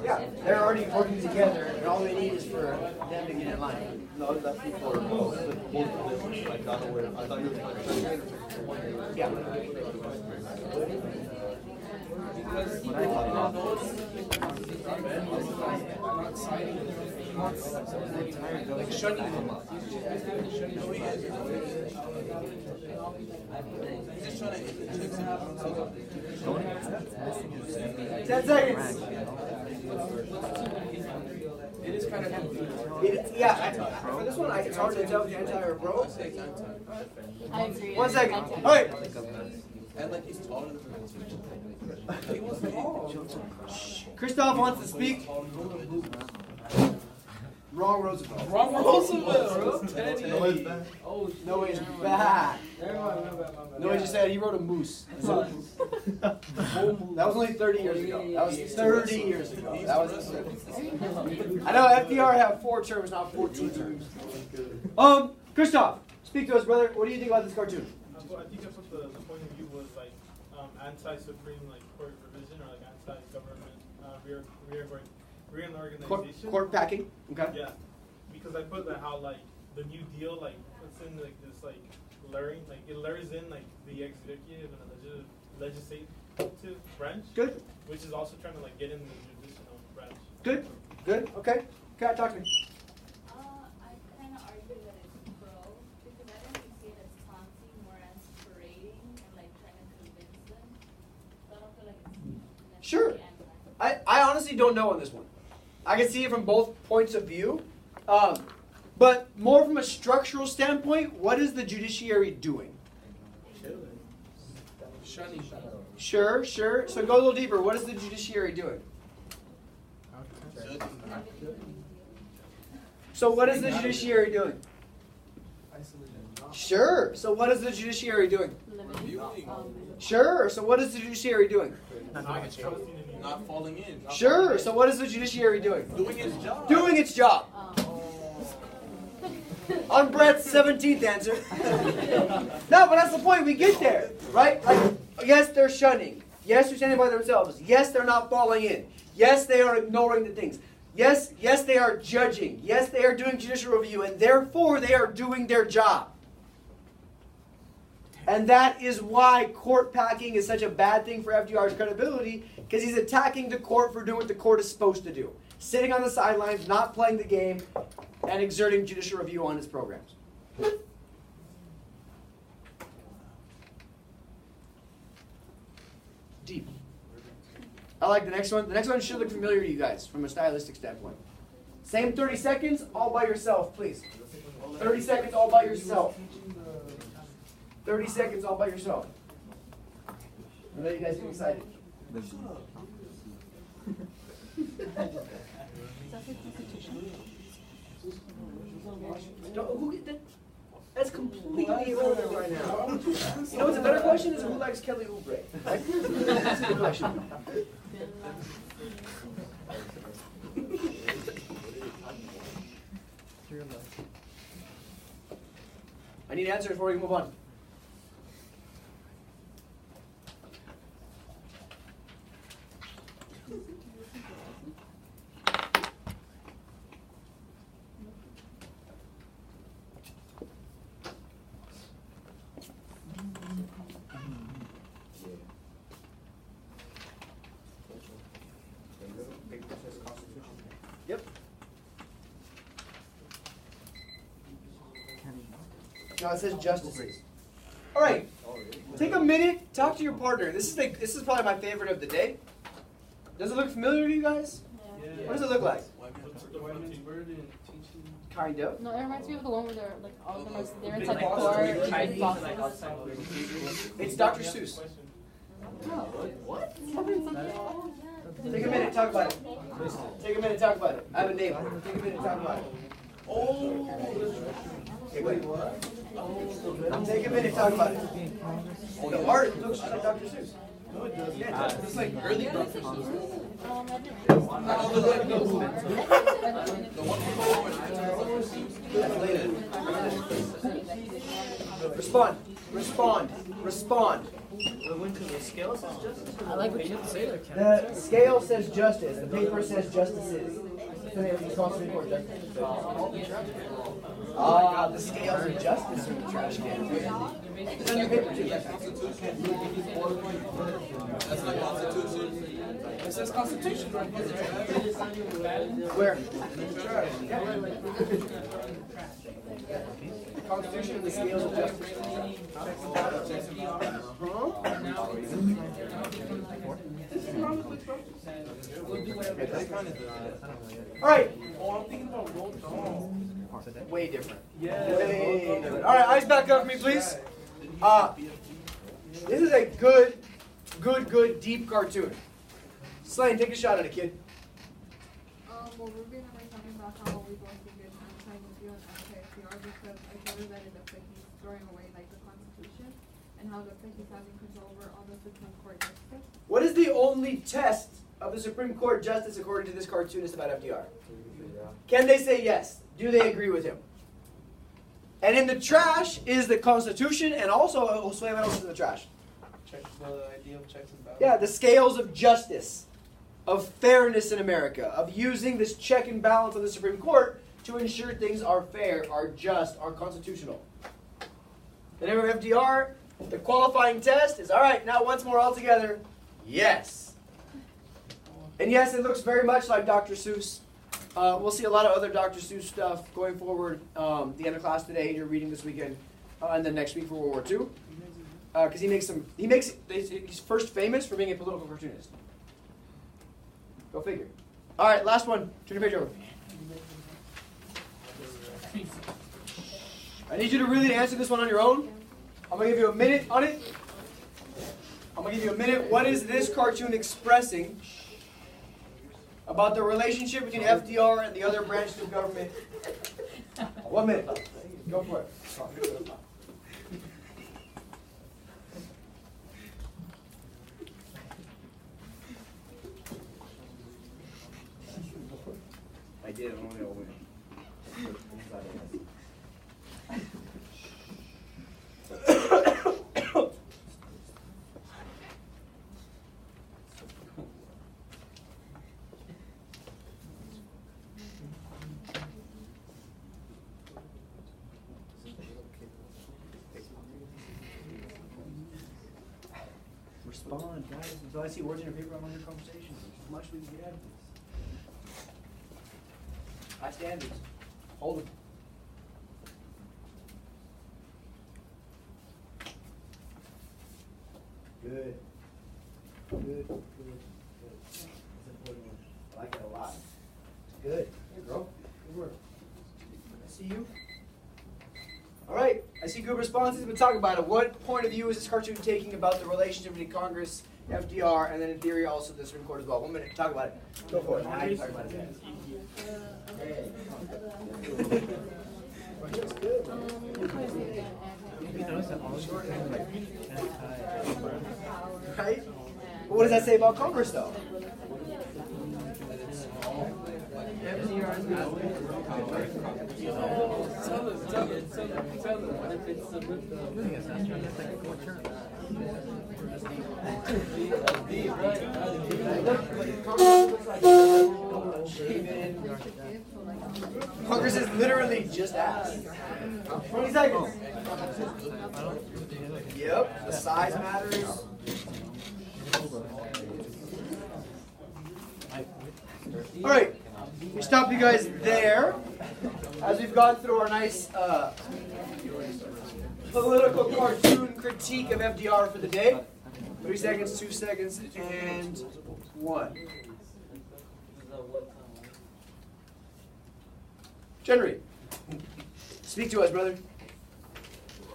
yeah, they're already working together, and all they need is for them to get in line. No, that's before both positions. I thought you were Yeah. Like shutting him up. He's trying to 10 seconds. It is kind of For this one, it's hard to tell if you're anti or pro. I agree. 1 second. All right. And like he's taller than him. He was tall. Christoph wants to speak. Wrong Roosevelt. Wrong Roosevelt. Teddy. Noah's back. Oh, Noah's back. Never mind, my bad, my bad. Noah just said he wrote a moose. That was only 30 years ago. That was 30 years ago. That was I know FDR had 4 terms, not 14 terms. Christoph, speak to us, brother. What do you think about this cartoon? I think that's what the point of view was, like anti-supreme like court revision or like anti-government reorganization. Court packing. Okay. Yeah, because I put that how like the New Deal like puts in like this like layering, like it layers in like the executive and the legislative branch. Good. Which is also trying to like get in the judicial branch. Good. Good. Okay. Kat, talk to me. I kind of argue that it's pro because I don't really see it as taunting, more as parading and like trying to convince them. So I don't feel like it's Sure. necessarily anti. I honestly don't know on this one. I can see it from both points of view. But more from a structural standpoint, what is the judiciary doing? Shunning. Sure. So go a little deeper. What is the judiciary doing? So what is the judiciary doing? Sure. So what is the judiciary doing? Sure. So what is the judiciary doing? Not falling in. Sure. So what is the judiciary doing? Doing its job. Doing its job. On Brett's 17th answer. No, but that's the point. We get there, right? Like, yes, they're shunning. Yes, they're standing by themselves. Yes, they're not falling in. Yes, they are ignoring the things. Yes, they are judging. Yes, they are doing judicial review, and therefore they are doing their job. And that is why court packing is such a bad thing for FDR's credibility, because he's attacking the court for doing what the court is supposed to do. Sitting on the sidelines, not playing the game, and exerting judicial review on his programs. Deep. I like the next one. The next one should look familiar to you guys from a stylistic standpoint. Same 30 seconds, all by yourself, please. 30 seconds, all by yourself. 30 seconds, all by yourself. I know you guys get excited. That's completely irrelevant right now. You know what's a better question is who likes Kelly Oubre? Right? That's a good question. I need answers before we move on. Yep. No, it says justices. All right. Take a minute, talk to your partner. This is probably my favorite of the day. Does it look familiar to you guys? Yeah. What does it look like? Teaching. Kind of. No, it reminds me of the one where they're like all of them are they're inside Like the court. Chinese, Like, boxes. It's Dr. Seuss. what? Take a minute, talk about it. Take a minute, talk about it. I have a neighbor. Take a minute, talk about it. Wait, what? Take a minute, talk about it. The art looks just like Dr. Seuss. No, it doesn't. Yeah, it does. It's like early Dr. Seuss. Respond. I like what you say there, Ken. The scale says justice. The paper says justices. Ah, the scales of justice are the trash can. It's on your paper too. That's not Constitution. It says Constitution right here. Where? Constitution and the scales of justice. All right. Way different. Way different. All right, eyes back up for me, please. This is a good, deep cartoon. Slane, take a shot at it, kid. Well, Well, Ruby and I were talking about how we both think it's anti-nuclear and anti-FDR because I told her that it looks like he's throwing away like the Constitution and how it looks like he's having control over all the Supreme Court justice. What is the only test of the Supreme Court justice according to this cartoonist about FDR? Can they say yes? Do they agree with him? And in the trash is the Constitution, and also, Josue, what else is in the trash? The idea of checks and balances. Yeah, the scales of justice, of fairness in America, of using this check and balance of the Supreme Court to ensure things are fair, are just, are constitutional. And remember FDR, the qualifying test is, all right, now once more all together, yes. And yes, it looks very much like Dr. Seuss. We'll see a lot of other Dr. Seuss stuff going forward. The end of class today, you're reading this weekend, and then next week for World War II. Because he's first famous for being a political cartoonist. Go figure. All right, last one. Turn your page over. I need you to really answer this one on your own. I'm going to give you a minute on it. I'm going to give you a minute. What is this cartoon expressing about the relationship between FDR and the other branches of government? 1 minute. Go for it. I did only open Respond, guys. Until I see words in your paper, I'm on your conversation. As much as we can get out of this. High standards. Hold them. Good. Good. That's an important one. I like it a lot. Good. Here, girl. Good work. I see you. All right. I see good responses, but talk about it. What point of view is this cartoon taking about the relationship between Congress, FDR, and then in theory also the Supreme Court as well? 1 minute. Talk about it. Go for it. I can talk about it. Right? But what does that say about Congress, though? Congress is literally just asked. 20 seconds. Yep, the size matters. All right, we stop you guys there as we've gone through our nice political cartoon critique of FDR for the day. 3 seconds, 2 seconds, and 1. Generate. Speak to us, brother.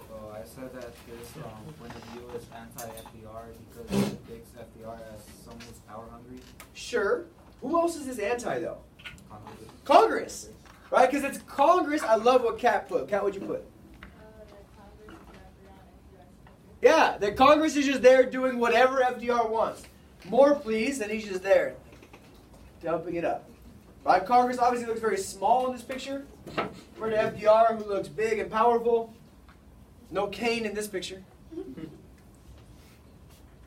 So I said that this point of view is anti-FDR because it depicts FDR as someone who's power hungry. Sure. Who else is this anti, though? Congress. Congress. Right? Because it's Congress. I love what Kat put. Kat, what'd you put? Yeah, that Congress is just there doing whatever FDR wants. More, please, and he's just there, dumping it up. Right? Congress obviously looks very small in this picture. Compared to FDR, who looks big and powerful. No Kane in this picture.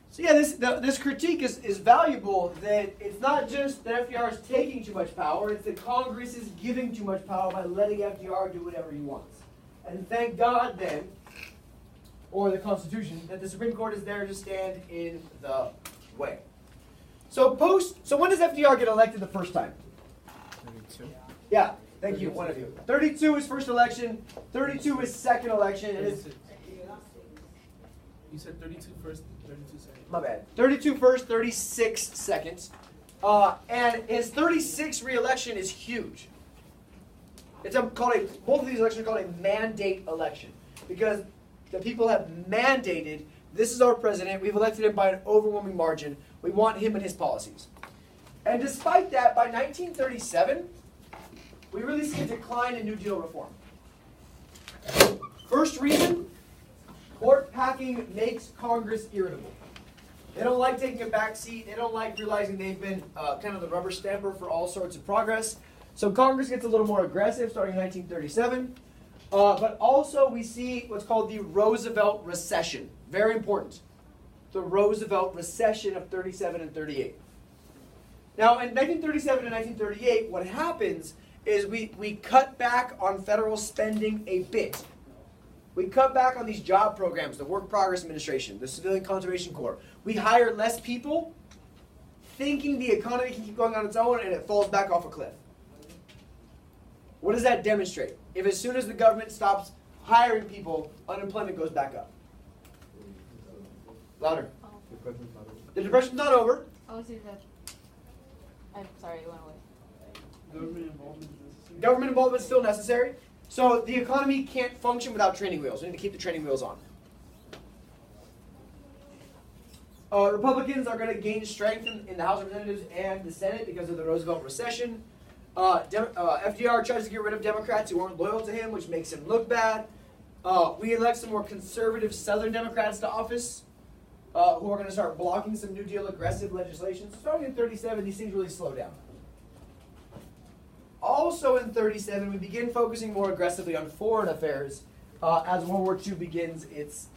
So yeah, this critique is valuable, that it's not just that FDR is taking too much power, it's that Congress is giving too much power by letting FDR do whatever he wants. And thank God then, or the Constitution, that the Supreme Court is there to stand in the way. So when does FDR get elected the first time? 32. Yeah, thank you, one of you. 32 is first election, 32 is second election, and it's... You said 32 first, 32 second. My bad. 32 first, 36 seconds. And his 36th re-election is huge. It's both of these elections are called a mandate election. Because the people have mandated, this is our president, we've elected him by an overwhelming margin, we want him and his policies. And despite that, by 1937, we really see a decline in New Deal reform. First reason, court packing makes Congress irritable. They don't like taking a back seat. They don't like realizing they've been kind of the rubber stamper for all sorts of progress. So Congress gets a little more aggressive starting in 1937. But also we see what's called the Roosevelt Recession. Very important. The Roosevelt Recession of 37 and 38. Now in 1937 and 1938, what happens is we cut back on federal spending a bit. We cut back on these job programs, the Work Progress Administration, the Civilian Conservation Corps. We hire less people, thinking the economy can keep going on its own, and it falls back off a cliff. What does that demonstrate? If as soon as the government stops hiring people, unemployment goes back up. Louder. The Depression's not over. Oh, see that. I'm sorry, it went away. Government involvement is necessary. Government involvement is still necessary. So the economy can't function without training wheels. We need to keep the training wheels on. Republicans are going to gain strength in the House of Representatives and the Senate because of the Roosevelt Recession. FDR tries to get rid of Democrats who weren't loyal to him, which makes him look bad. We elect some more conservative Southern Democrats to office who are going to start blocking some New Deal aggressive legislation. So starting in 37, these things really slow down. Also in 37, we begin focusing more aggressively on foreign affairs as World War II begins its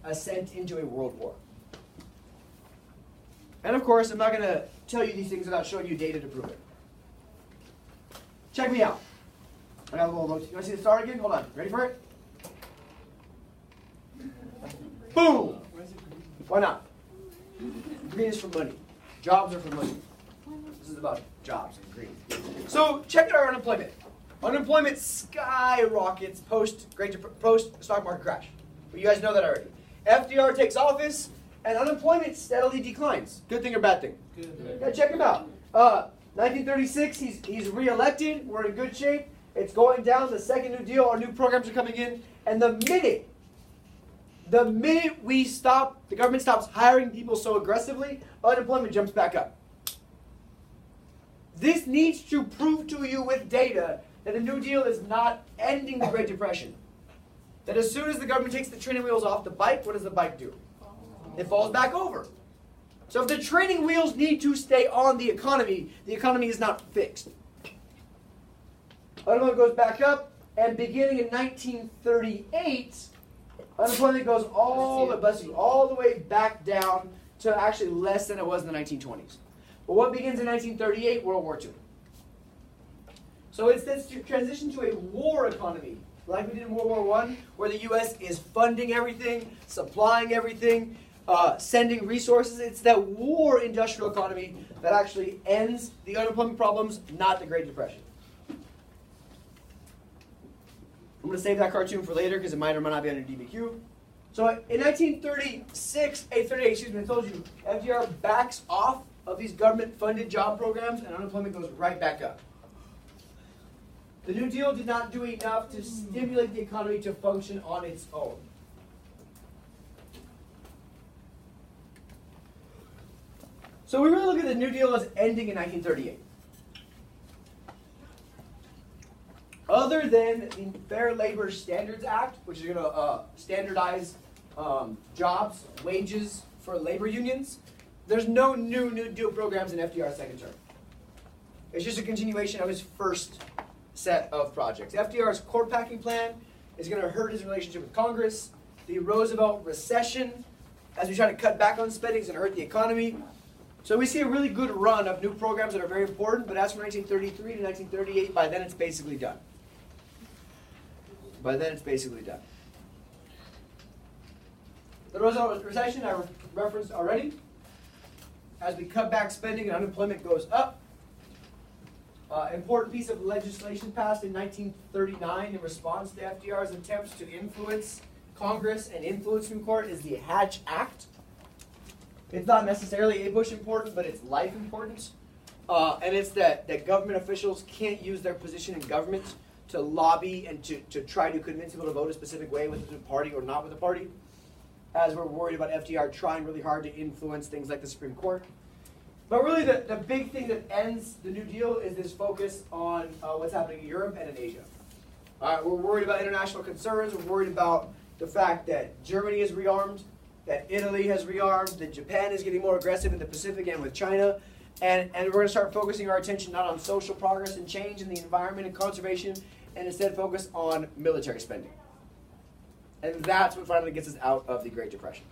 ascent into a world war. And of course, I'm not going to tell you these things without showing you data to prove it. Check me out. I got a little note. You want to see the star again? Hold on. Ready for it? Boom! Why not? Green is for money. Jobs are for money. This is about jobs and green. So check out our unemployment. Unemployment skyrockets post stock market crash. But you guys know that already. FDR takes office, and unemployment steadily declines. Good thing or bad thing? Good. Yeah, check him out. 1936, he's re-elected. We're in good shape. It's going down. The second New Deal, our new programs are coming in. And the minute we stop, the government stops hiring people so aggressively, unemployment jumps back up. This needs to prove to you with data that the New Deal is not ending the Great Depression. That as soon as the government takes the training wheels off the bike, what does the bike do? It falls back over. So if the training wheels need to stay on the economy is not fixed. Unemployment goes back up, and beginning in 1938, unemployment goes all the way back down to actually less than it was in the 1920s. But what begins in 1938? World War II. So it's this transition to a war economy, like we did in World War I, where the U.S. is funding everything, supplying everything, sending resources. It's that war industrial economy that actually ends the unemployment problems, not the Great Depression. I'm going to save that cartoon for later because it might or might not be under DBQ. So in 1936, I told you, FDR backs off of these government-funded job programs and unemployment goes right back up. The New Deal did not do enough to stimulate the economy to function on its own. So we really look at the New Deal as ending in 1938. Other than the Fair Labor Standards Act, which is going to standardize jobs, wages for labor unions, there's no new New Deal programs in FDR's second term. It's just a continuation of his first set of projects. FDR's court packing plan is going to hurt his relationship with Congress. The Roosevelt Recession, as we try to cut back on spending, is going to hurt the economy. So we see a really good run of new programs that are very important, but as from 1933 to 1938, by then it's basically done. The Roosevelt Recession I referenced already. As we cut back spending and unemployment goes up. Important piece of legislation passed in 1939 in response to FDR's attempts to influence Congress and influence Supreme Court is the Hatch Act. It's not necessarily a Bush important, but it's life important. And it's that government officials can't use their position in government to lobby and to try to convince people to vote a specific way with the party or not with the party, as we're worried about FDR trying really hard to influence things like the Supreme Court. But really, the big thing that ends the New Deal is this focus on what's happening in Europe and in Asia. We're worried about international concerns. We're worried about the fact that Germany is rearmed, that Italy has rearmed, that Japan is getting more aggressive in the Pacific and with China. And we're going to start focusing our attention not on social progress and change in the environment and conservation, and instead focus on military spending. And that's what finally gets us out of the Great Depression.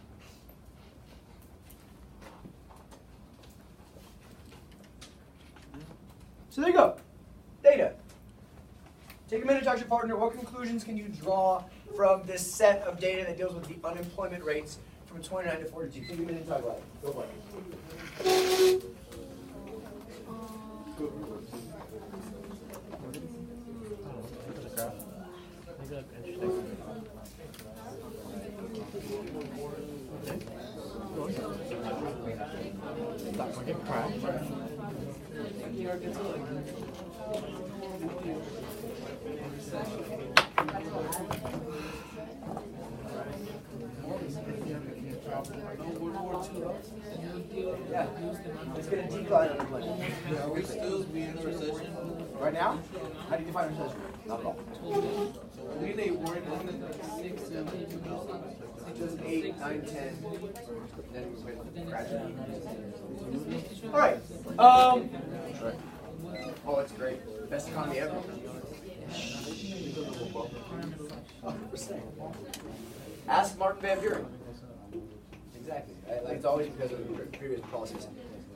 So there you go. Data. Take a minute to talk to your partner. What conclusions can you draw from this set of data that deals with the unemployment rates from 29 to 42? Take a minute to talk about it. Go for it. Yeah, it's going to decline unemployment. Are we still in the recession? Right now? How do you define recession? Not at all. We need word in the 6, 7, Just 8, 9, 10. Then we gradually. All right. Oh, it's great. Best economy ever. 100%. Ask Martin Van Buren. Exactly. Right? Like it's always because of the previous policies.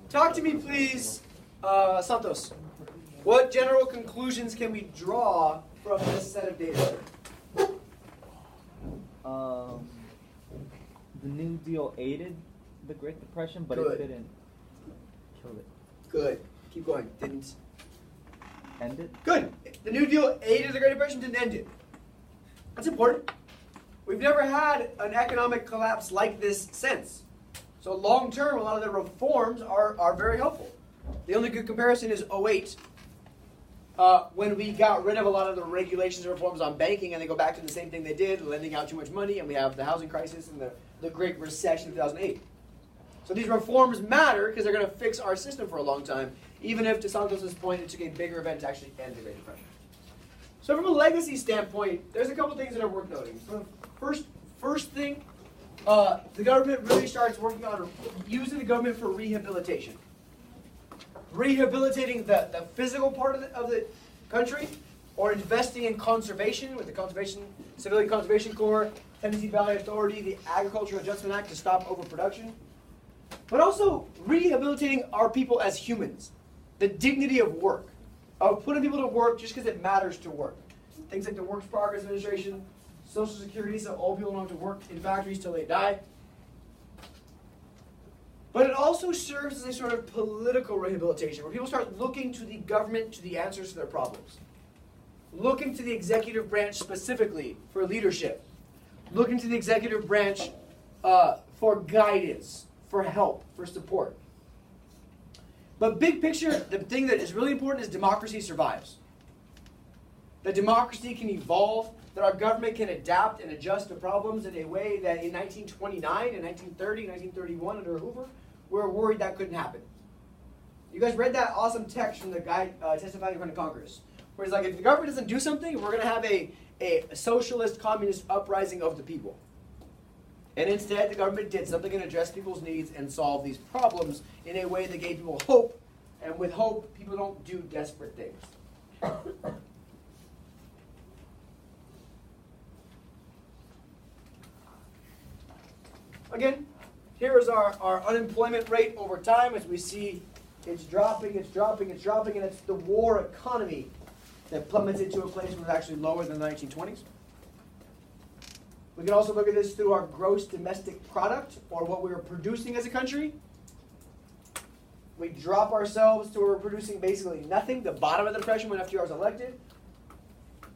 Talk to me, please, Santos. What general conclusions can we draw from this set of data? The New Deal aided the Great Depression, but Good. it didn't kill it. Good. Keep going. Didn't End it? Good. The New Deal aided the Great Depression, didn't end it. That's important. We've never had an economic collapse like this since. So long term, a lot of the reforms are very helpful. The only good comparison is 2008, when we got rid of a lot of the regulations and reforms on banking, and they go back to the same thing they did, lending out too much money, and we have the housing crisis and the Great Recession of 2008. So these reforms matter because they're going to fix our system for a long time, even if, to Santos' point, it took a bigger event to actually end the Great Depression. So from a legacy standpoint, there's a couple things that are worth noting. So first thing, the government really starts working on using the government for rehabilitation. Rehabilitating the physical part of the country, or investing in conservation with the Civilian Conservation Corps, Tennessee Valley Authority, the Agricultural Adjustment Act to stop overproduction. But also rehabilitating our people as humans. The dignity of work. Of putting people to work just because it matters to work. Things like the Works Progress Administration, Social Security, so old people don't have to work in factories till they die. But it also serves as a sort of political rehabilitation, where people start looking to the government to the answers to their problems. Looking to the executive branch specifically for leadership. Looking to the executive branch for guidance, for help, for support. But big picture, the thing that is really important is democracy survives. That democracy can evolve, that our government can adapt and adjust to problems in a way that in 1929, in 1930, 1931 under Hoover, we were worried that couldn't happen. You guys read that awesome text from the guy testifying in front of Congress, where he's like, if the government doesn't do something, we're going to have a socialist, communist uprising of the people. And instead, the government did something and addressed people's needs and solved these problems in a way that gave people hope. And with hope, people don't do desperate things. Again, here is our unemployment rate over time. As we see, it's dropping, it's dropping, it's dropping, and it's the war economy that plummeted to a place where it's actually lower than the 1920s. We can also look at this through our gross domestic product, or what we were producing as a country. We drop ourselves to where we're producing basically nothing, the bottom of the Depression when FDR was elected.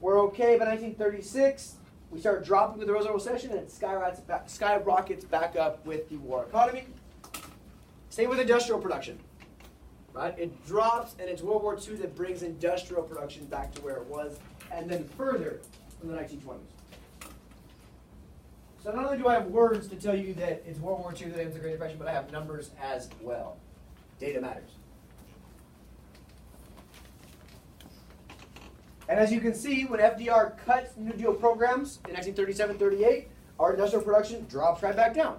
We're okay by 1936. We start dropping with the Roosevelt Recession, and it skyrockets back up with the war economy. Same with industrial production. Right? It drops, and it's World War II that brings industrial production back to where it was, and then further from the 1920s. So not only do I have words to tell you that it's World War II that ends the Great Depression, but I have numbers as well. Data matters. And as you can see, when FDR cuts New Deal programs in 1937-38, our industrial production drops right back down.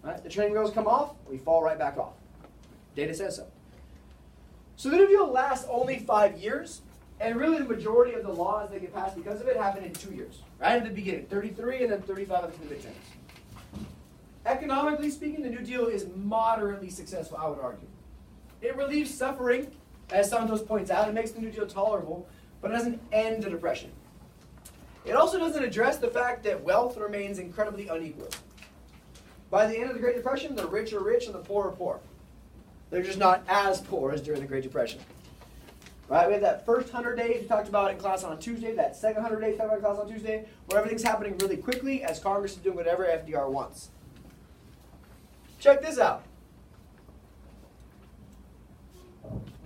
Right? The training wheels come off, we fall right back off. Data says so. So the New Deal lasts only 5 years, and really the majority of the laws that get passed because of it happen in 2 years. Right at the beginning, 33 and then 35 after the midterms. Economically speaking, the New Deal is moderately successful, I would argue. It relieves suffering, as Santos points out. It makes the New Deal tolerable, but it doesn't end the Depression. It also doesn't address the fact that wealth remains incredibly unequal. By the end of the Great Depression, the rich are rich and the poor are poor. They're just not as poor as during the Great Depression. Right? We have that first 100 days we talked about in class on Tuesday, that second 100 days we talked about in class on Tuesday, where everything's happening really quickly as Congress is doing whatever FDR wants. Check this out.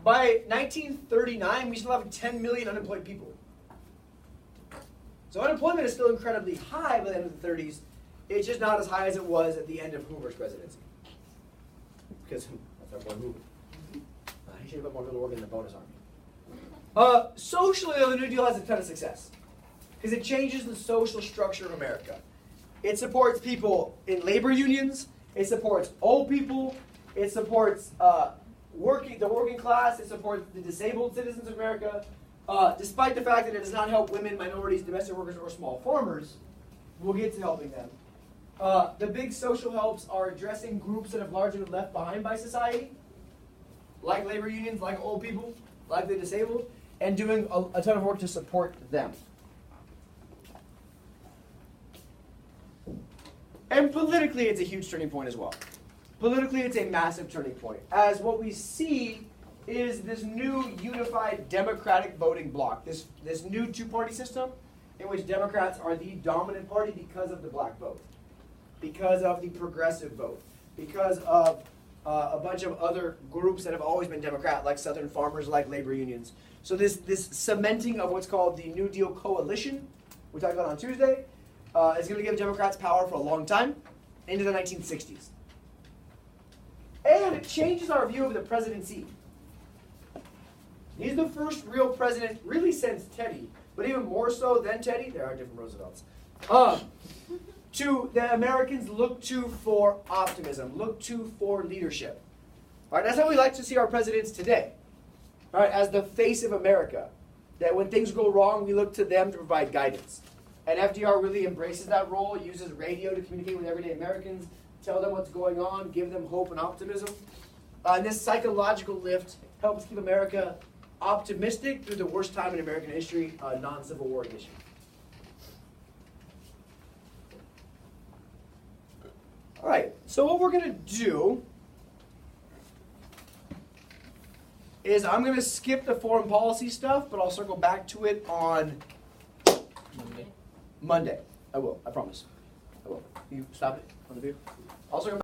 By 1939, we still have 10 million unemployed people. So unemployment is still incredibly high by the end of the 30s. It's just not as high as it was at the end of Hoover's presidency. Because that's our boy Hoover. He should have put more little work in the bonus army. Socially, though, the New Deal has a ton of success. Because it changes the social structure of America. It supports people in labor unions. It supports old people. It supports the working class. It supports the disabled citizens of America. Despite the fact that it does not help women, minorities, domestic workers, or small farmers, we'll get to helping them. The big social helps are addressing groups that have largely been left behind by society, like labor unions, like old people, like the disabled, and doing a ton of work to support them. And politically, it's a huge turning point as well. Politically, it's a massive turning point, as what we see is this new unified Democratic voting bloc, this new two-party system in which Democrats are the dominant party because of the black vote, because of the progressive vote, because of a bunch of other groups that have always been Democrat, like Southern farmers, like labor unions. So this cementing of what's called the New Deal coalition, we talked about on Tuesday, is going to give Democrats power for a long time, into the 1960s. And it changes our view of the presidency. He's the first real president, really since Teddy, but even more so than Teddy, there are different Roosevelts, to the Americans look to for optimism, look to for leadership. All right, that's how we like to see our presidents today, all right, as the face of America, that when things go wrong, we look to them to provide guidance. And FDR really embraces that role, uses radio to communicate with everyday Americans, tell them what's going on, give them hope and optimism. And this psychological lift helps keep America optimistic through the worst time in American history, non-Civil War edition. All right, so what we're going to do is I'm going to skip the foreign policy stuff, but I'll circle back to it on Monday. I will, I promise. I will. You stop it on the view? I'll circle back.